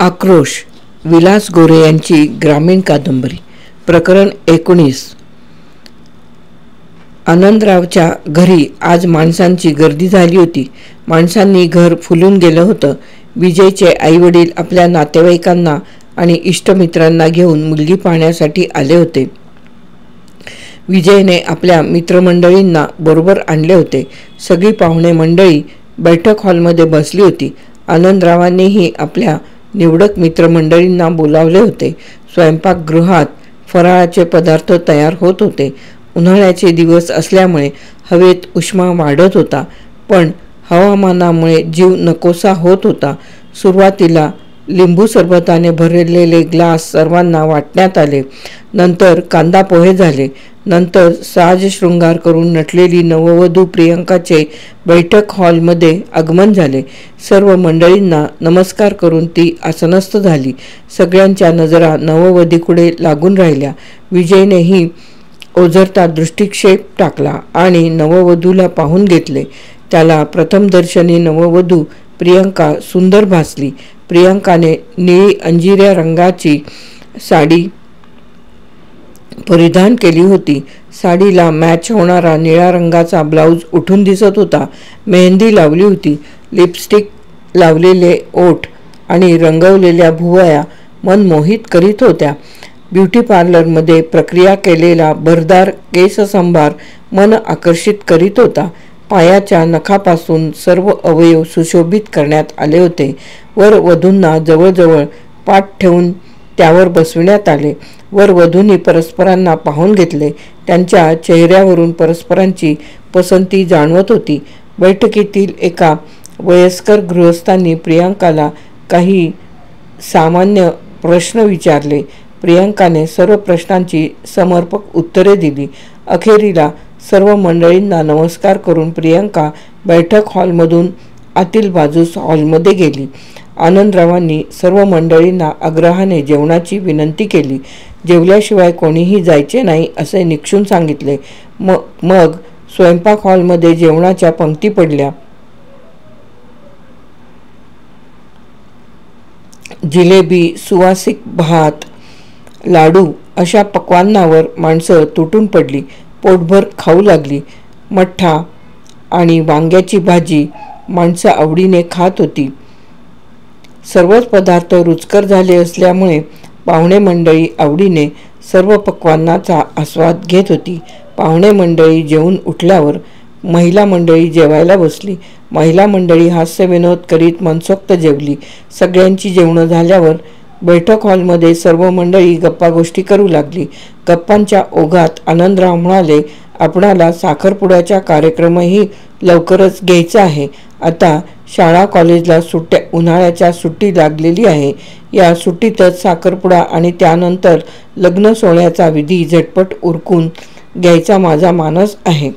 आक्रोश विलास गोरे यांची ग्रामीण कादंबरी प्रकरण 19. आनंदरावच्या घरी आज माणसांची गर्दी झाली होती. माणसांनी घर फुलून गेलं होतं. विजयचे आईवडील आपल्या नातेवाईकांना आणि इष्टमित्रांना घेऊन मुलगी पाहण्यासाठी आले होते. विजयने आपल्या मित्रमंडळींना बरोबर आणले होते. सगळी पाहुणे मंडळी बैठक हॉलमध्ये बसली होती. आनंदरावांनीही आपल्या निवडक मित्रमंडळींना बोलावले होते. स्वयंपाकगृहात फराळाचे पदार्थ तयार होत होते. उन्हाळ्याचे दिवस असल्यामुळे हवेत उष्मा वाढत होता, पण हवामानामुळे जीव नकोसा होत होता. सुरुवातीला लिंबू सरबताने भरलेले ग्लास सर्वांना वाटण्यात आले. नंतर कांदा पोहे झाले. नंतर साजशृंगार करून नटलेली नववधू प्रियंकाचे बैठक हॉलमध्ये आगमन झाले. सर्व मंडळींना नमस्कार करून ती आसनस्थ झाली. सगळ्यांच्या नजरा नववधूकडे लागून राहिल्या. विजयनेही ओझरता दृष्टिक्षेप टाकला आणि नववधूला पाहून घेतले. त्याला प्रथमदर्शनी नववधू प्रियंका सुंदर भासली. प्रियंकाने निळी अंजिऱ्या रंगाची साडी परिधान केली होती. साडीला मॅच होणारा निळ्या रंगाचा ब्लाऊज उठून दिसत होता. मेहंदी लावली होती. लिपस्टिक लावलेले ओठ आणि रंगवलेल्या भुवया मन मोहित करीत होत्या. ब्युटी पार्लरमध्ये प्रक्रिया केलेला भरदार केससंभार मन आकर्षित करीत होता. पायाच्या नखापासून सर्व अवयव सुशोभित करण्यात आले होते. वर वधूंना जवळजवळ पाठ ठेवून त्यावर बसविण्यात आले. वर वधूंनी परस्परांना पाहून घेतले. त्यांच्या चेहऱ्यावरून परस्परांची पसंती जाणवत होती. बैठकीतील एका वयस्कर गृहस्थांनी प्रियंकाला काही सामान्य प्रश्न विचारले. प्रियंकाने सर्व प्रश्नांची समर्पक उत्तरे दिली. अखेरीला सर्व मंडळींना नमस्कार करून प्रियंका बैठक हॉलमधून आतील बाजूस हॉलमध्ये गेली. आनंदरावांनी सर्व मंडळींना आग्रहाने जेवणाची विनंती केली. जेवल्याशिवाय कोणीही जायचे नाही असे निक्षून सांगितले. मग स्वयंपाक हॉलमध्ये जेवणाच्या पंक्ती पडल्या. जिलेबी, सुवासिक भात, लाडू अशा पक्वान्नावर माणसं तुटून पडली. पोटभर खाऊ लागली. मठ्ठा आणि वांग्याची भाजी माणसं आवडीने खात होती. सर्वच पदार्थ रुचकर झाले असल्यामुळे पाहुणे मंडळी आवडीने सर्व पक्वान्नाचा आस्वाद घेत होती. पाहुणे मंडळी जेवून उठल्यावर महिला मंडळी जेवायला बसली. महिला मंडळी हास्यविनोद करीत मनसोक्त जेवली. सगळ्यांची जेवणं झाल्यावर बैठक हॉलमध्ये सर्व मंडळी गप्पागोष्टी करू लागली. गप्पांच्या ओघात आनंदराव म्हणाले, आपणाला साखरपुड्याचा कार्यक्रमही लवकरच घ्यायचा आहे. आता शाळा कॉलेजला उन्हाळ्याच्या सुट्टी लागलेली आहे. या सुट्टीतच साखरपुडा आणि त्यानंतर लग्न सोहळ्याचा विधी झटपट उरकून घ्यायचा माझा मानस आहे.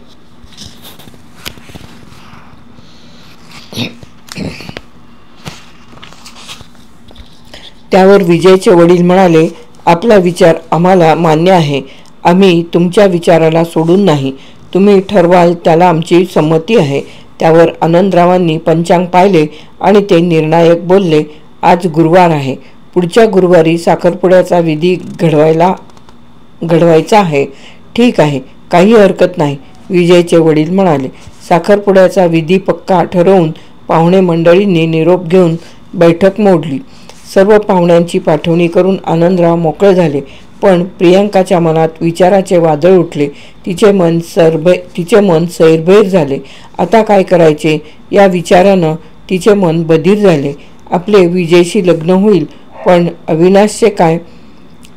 त्यावर विजयचे वडील म्हणाले, आपला विचार आम्हाला मान्य आहे. आम्ही तुमच्या विचाराला सोडून नाही. तुम्ही ठरवाल त्याला आमची संमती आहे. त्यावर आनंदरावांनी पंचांग पाहिले आणि ते निर्णायक बोलले, आज गुरुवार आहे. पुढच्या गुरुवारी साखरपुड्याचा विधी घडवायचा आहे. ठीक आहे, काही हरकत नाही, विजयचे वडील म्हणाले. साखरपुड्याचा विधी पक्का ठरवून पाहुणे मंडळींनी निरोप घेऊन बैठक मोडली. सर्व पाहुण्यांची पाठवणी करून आनंदराव मोकळे झाले. पण प्रियंकाच्या मनात विचाराचे वादळ उठले. तिचे मन सैरभैर झाले. आता काय करायचे या विचारानं तिचे मन बधीर झाले. आपले विजयशी लग्न होईल, पण अविनाशचे काय?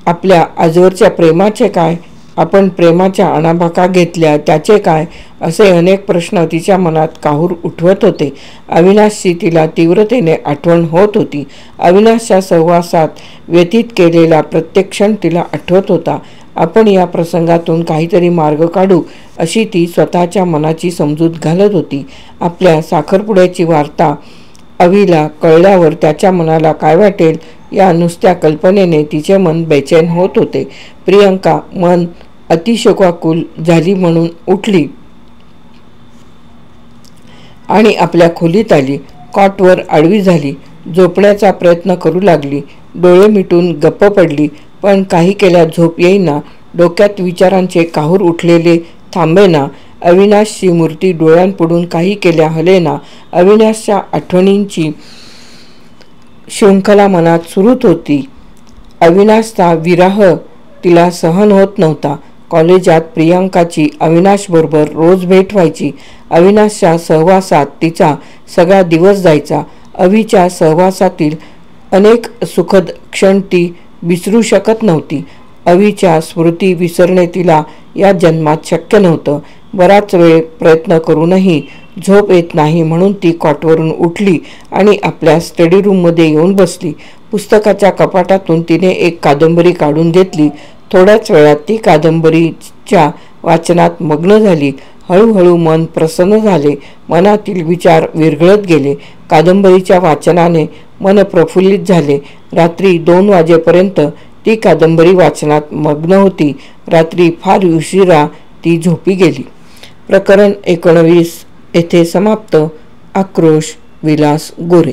आपल्या आजवरच्या प्रेमाचे काय? आपण प्रेमाच्या अणाभाका घेतल्या त्याचे काय? असे अनेक प्रश्न तिच्या मनात काहूर उठवत होते. अविनाशची तिला तीव्रतेने आठवण होत होती. अविनाशच्या सहवासात व्यतीत केलेला प्रत्येक क्षण तिला आठवत होता. आपण या प्रसंगातून काहीतरी मार्ग काढू अशी ती स्वतःच्या मनाची समजूत घालत होती. आपल्या साखरपुड्याची वार्ता अविला कळल्यावर त्याच्या मनाला काय वाटेल या नुसत्या कल्पनेने तिचे मन बेचैन होत होते. प्रियंका मन अतिशोकाकुल झाली म्हणून उठली आणि आपल्या खोलीत आली. कॉटवर आडवी झाली. झोपण्याचा प्रयत्न करू लागली. डोळे मिटून गप्प पडली, पण काही केल्या झोप येईना. डोक्यात विचारांचे काहूर उठलेले थांबेना. अविनाशची मूर्ती डोळ्यांपुढून काही केल्या हलेना. अविनाशच्या आठवणींची शृंखला मनात सुरूच होती. अविनाशचा विरह तिला सहन होत नव्हता. कॉलेजात प्रियांकाची अविनाशबरोबर रोज भेट व्हायची. अविनाशच्या सहवासात तिचा सगळा दिवस जायचा. अविच्या सहवासातील अनेक सुखद क्षण ती विसरू शकत नव्हती. अविच्या स्मृती विसरणे तिला या जन्मात शक्य नव्हतं. बराच वेळ प्रयत्न करूनही झोप येत नाही म्हणून ती कॉटवरून उठली आणि आपल्या स्टडी रूममध्ये येऊन बसली. पुस्तकाच्या कपाटातून तिने एक कादंबरी काढून घेतली. थोड्याच वेळात ती कादंबरीच्या वाचनात मग्न झाली. हळूहळू मन प्रसन्न झाले. मनातील विचार विरघळत गेले. कादंबरीच्या वाचनाने मन प्रफुल्लित झाले. रात्री 2 वाजेपर्यंत ती कादंबरी वाचनात मग्न होती. रात्री फार उशिरा ती झोपी गेली. प्रकरण 19 येथे समाप्त. आक्रोश. विलास गोरे.